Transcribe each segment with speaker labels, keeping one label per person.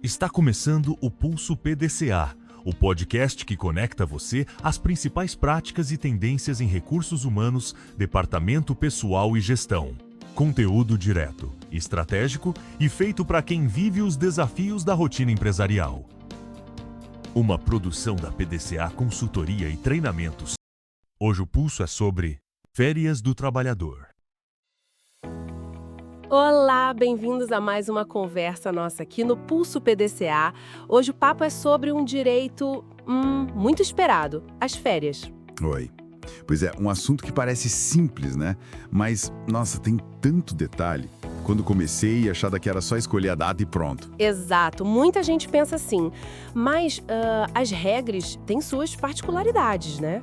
Speaker 1: Está começando o Pulso PDCA, o podcast que conecta você às principais práticas e tendências em recursos humanos, departamento pessoal e gestão. Conteúdo direto, estratégico e feito para quem vive os desafios da rotina empresarial. Uma produção da PDCA Consultoria e Treinamentos. Hoje o Pulso é sobre férias do trabalhador.
Speaker 2: Olá, bem-vindos a mais uma conversa nossa aqui no Pulso PDCA. Hoje o papo é sobre um direito muito esperado, as férias.
Speaker 3: Oi. Pois é, um assunto que parece simples, né? Mas, nossa, tem tanto detalhe. Quando comecei, achava que era só escolher a data e pronto.
Speaker 2: Exato, muita gente pensa assim, mas as regras têm suas particularidades, né?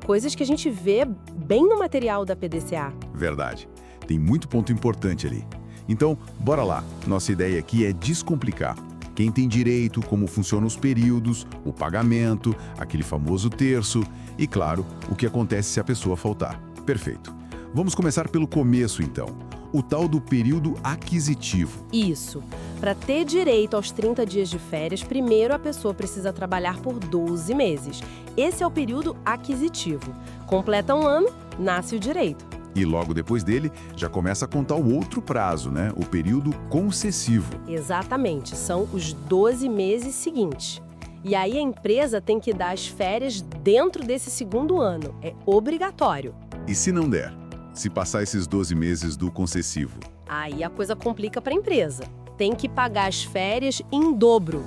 Speaker 2: Coisas que a gente vê bem no material da PDCA.
Speaker 3: Verdade. Tem muito ponto importante ali. Então, bora lá. Nossa ideia aqui é descomplicar. Quem tem direito, como funcionam os períodos, o pagamento, aquele famoso terço e, claro, o que acontece se a pessoa faltar. Perfeito. Vamos começar pelo começo, então. O tal do período aquisitivo.
Speaker 2: Isso. Para ter direito aos 30 dias de férias, primeiro a pessoa precisa trabalhar por 12 meses. Esse é o período aquisitivo. Completa um ano, nasce o direito.
Speaker 3: E logo depois dele, já começa a contar o outro prazo, né? O período concessivo.
Speaker 2: Exatamente, são os 12 meses seguintes. E aí a empresa tem que dar as férias dentro desse segundo ano. É obrigatório.
Speaker 3: E se não der? Se passar esses 12 meses do concessivo?
Speaker 2: Aí a coisa complica para a empresa. Tem que pagar as férias em dobro.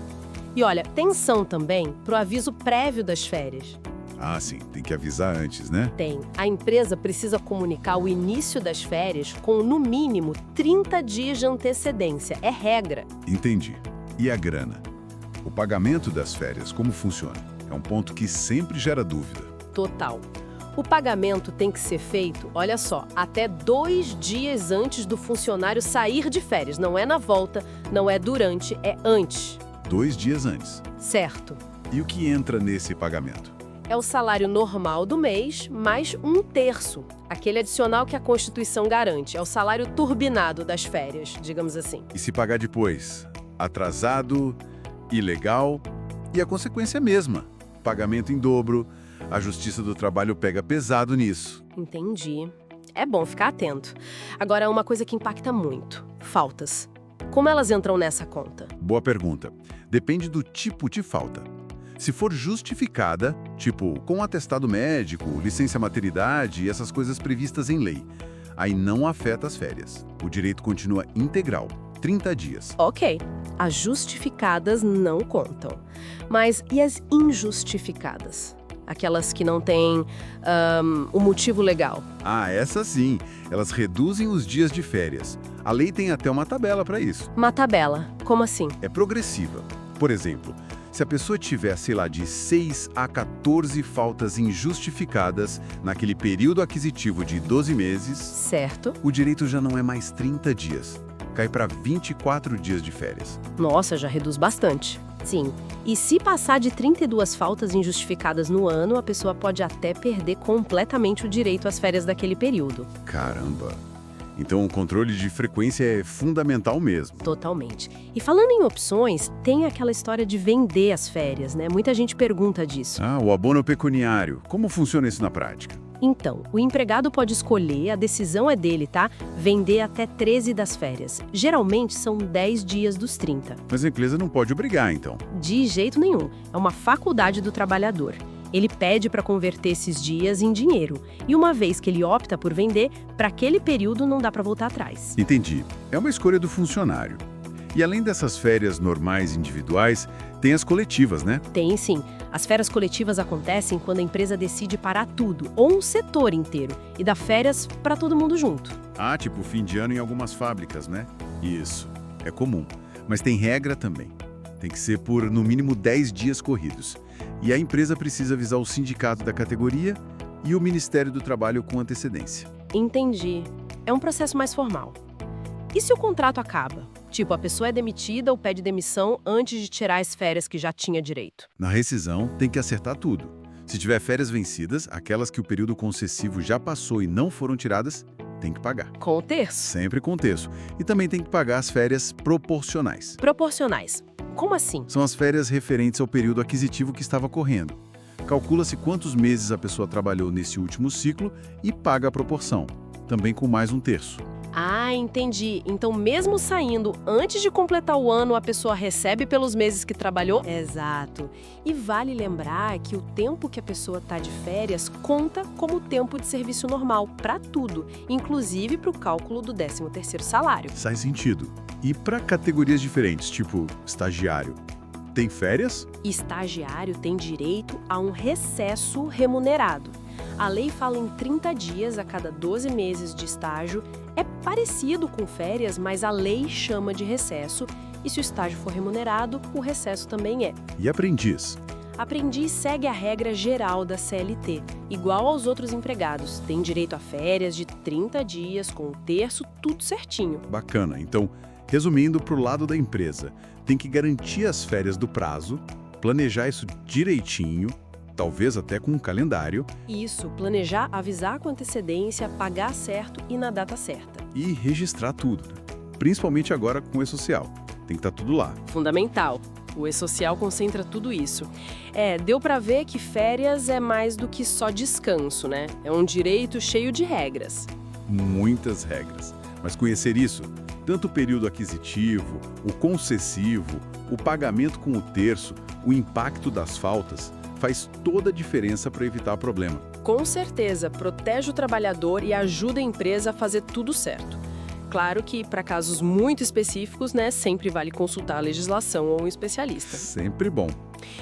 Speaker 2: E olha, atenção também para o aviso prévio das férias.
Speaker 3: Ah, sim, tem que avisar antes, né?
Speaker 2: Tem. A empresa precisa comunicar o início das férias com, no mínimo, 30 dias de antecedência. É regra.
Speaker 3: Entendi. E a grana? O pagamento das férias, como funciona? É um ponto que sempre gera dúvida.
Speaker 2: Total. O pagamento tem que ser feito, olha só, até 2 dias antes do funcionário sair de férias. Não é na volta, não é durante, é antes.
Speaker 3: 2 dias antes.
Speaker 2: Certo.
Speaker 3: E o que entra nesse pagamento?
Speaker 2: É o salário normal do mês, mais 1/3. Aquele adicional que a Constituição garante. É o salário turbinado das férias, digamos assim.
Speaker 3: E se pagar depois? Atrasado, ilegal e a consequência é a mesma. Pagamento em dobro, a Justiça do Trabalho pega pesado nisso.
Speaker 2: Entendi. É bom ficar atento. Agora, uma coisa que impacta muito. Faltas. Como elas entram nessa conta?
Speaker 3: Boa pergunta. Depende do tipo de falta. Se for justificada, tipo com atestado médico, licença maternidade e essas coisas previstas em lei, aí não afeta as férias. O direito continua integral, 30 dias.
Speaker 2: Ok, as justificadas não contam. Mas e as injustificadas? Aquelas que não têm o motivo legal.
Speaker 3: Ah, essas sim. Elas reduzem os dias de férias. A lei tem até uma tabela para isso.
Speaker 2: Uma tabela? Como assim?
Speaker 3: É progressiva. Por exemplo, se a pessoa tiver, sei lá, de 6 a 14 faltas injustificadas naquele período aquisitivo de 12 meses,
Speaker 2: Certo.
Speaker 3: o direito já não é mais 30 dias. Cai para 24 dias de férias.
Speaker 2: Nossa, já reduz bastante. Sim. E se passar de 32 faltas injustificadas no ano, a pessoa pode até perder completamente o direito às férias daquele período.
Speaker 3: Caramba! Então o controle de frequência é fundamental mesmo.
Speaker 2: Totalmente. E falando em opções, tem aquela história de vender as férias, né? Muita gente pergunta disso.
Speaker 3: Ah, o abono pecuniário. Como funciona isso na prática?
Speaker 2: Então, o empregado pode escolher, a decisão é dele, tá? Vender até 13 das férias. Geralmente são 10 dias dos 30.
Speaker 3: Mas a empresa não pode obrigar, então.
Speaker 2: De jeito nenhum. É uma faculdade do trabalhador. Ele pede para converter esses dias em dinheiro. E uma vez que ele opta por vender, para aquele período não dá para voltar atrás.
Speaker 3: Entendi. É uma escolha do funcionário. E além dessas férias normais individuais, tem as coletivas, né?
Speaker 2: Tem sim. As férias coletivas acontecem quando a empresa decide parar tudo, ou um setor inteiro, e dá férias para todo mundo junto.
Speaker 3: Ah, tipo fim de ano em algumas fábricas, né? Isso. É comum. Mas tem regra também. Tem que ser por, no mínimo, 10 dias corridos. E a empresa precisa avisar o sindicato da categoria e o Ministério do Trabalho com antecedência.
Speaker 2: Entendi. É um processo mais formal. E se o contrato acaba? Tipo, a pessoa é demitida ou pede demissão antes de tirar as férias que já tinha direito.
Speaker 3: Na rescisão, tem que acertar tudo. Se tiver férias vencidas, aquelas que o período concessivo já passou e não foram tiradas, tem que pagar.
Speaker 2: Com o terço?
Speaker 3: Sempre com terço. E também tem que pagar as férias proporcionais.
Speaker 2: Proporcionais. Como assim?
Speaker 3: São as férias referentes ao período aquisitivo que estava correndo. Calcula-se quantos meses a pessoa trabalhou nesse último ciclo e paga a proporção, também com mais um terço.
Speaker 2: Ah, entendi. Então, mesmo saindo antes de completar o ano, a pessoa recebe pelos meses que trabalhou? Exato. E vale lembrar que o tempo que a pessoa está de férias conta como tempo de serviço normal para tudo, inclusive para o cálculo do 13º salário.
Speaker 3: Faz sentido. E para categorias diferentes, tipo estagiário, tem férias?
Speaker 2: Estagiário tem direito a um recesso remunerado. A lei fala em 30 dias a cada 12 meses de estágio. É parecido com férias, mas a lei chama de recesso. E se o estágio for remunerado, o recesso também é.
Speaker 3: E aprendiz?
Speaker 2: Aprendiz segue a regra geral da CLT, igual aos outros empregados. Tem direito a férias de 30 dias, com um terço, tudo certinho.
Speaker 3: Bacana. Então, resumindo, para o lado da empresa, tem que garantir as férias do prazo, planejar isso direitinho, talvez até com um calendário.
Speaker 2: Isso, planejar, avisar com antecedência, pagar certo e na data certa.
Speaker 3: E registrar tudo, né? Principalmente agora com o e-social. Tem que estar tudo lá.
Speaker 2: Fundamental. O e-social concentra tudo isso. Deu pra ver que férias é mais do que só descanso, né? É um direito cheio de regras.
Speaker 3: Muitas regras. Mas conhecer isso, tanto o período aquisitivo, o concessivo, o pagamento com o terço, o impacto das faltas, faz toda a diferença para evitar problema.
Speaker 2: Com certeza, protege o trabalhador e ajuda a empresa a fazer tudo certo. Claro que, para casos muito específicos, né, sempre vale consultar a legislação ou um especialista.
Speaker 3: Sempre bom.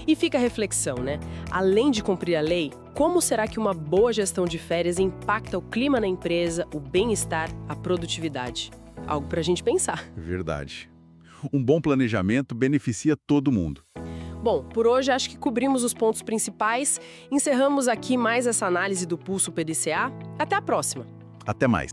Speaker 2: E fica a reflexão, né? Além de cumprir a lei, como será que uma boa gestão de férias impacta o clima na empresa, o bem-estar, a produtividade? Algo para a gente pensar.
Speaker 3: Verdade. Um bom planejamento beneficia todo mundo.
Speaker 2: Bom, por hoje acho que cobrimos os pontos principais. Encerramos aqui mais essa análise do Pulso PDCA. Até a próxima!
Speaker 3: Até mais.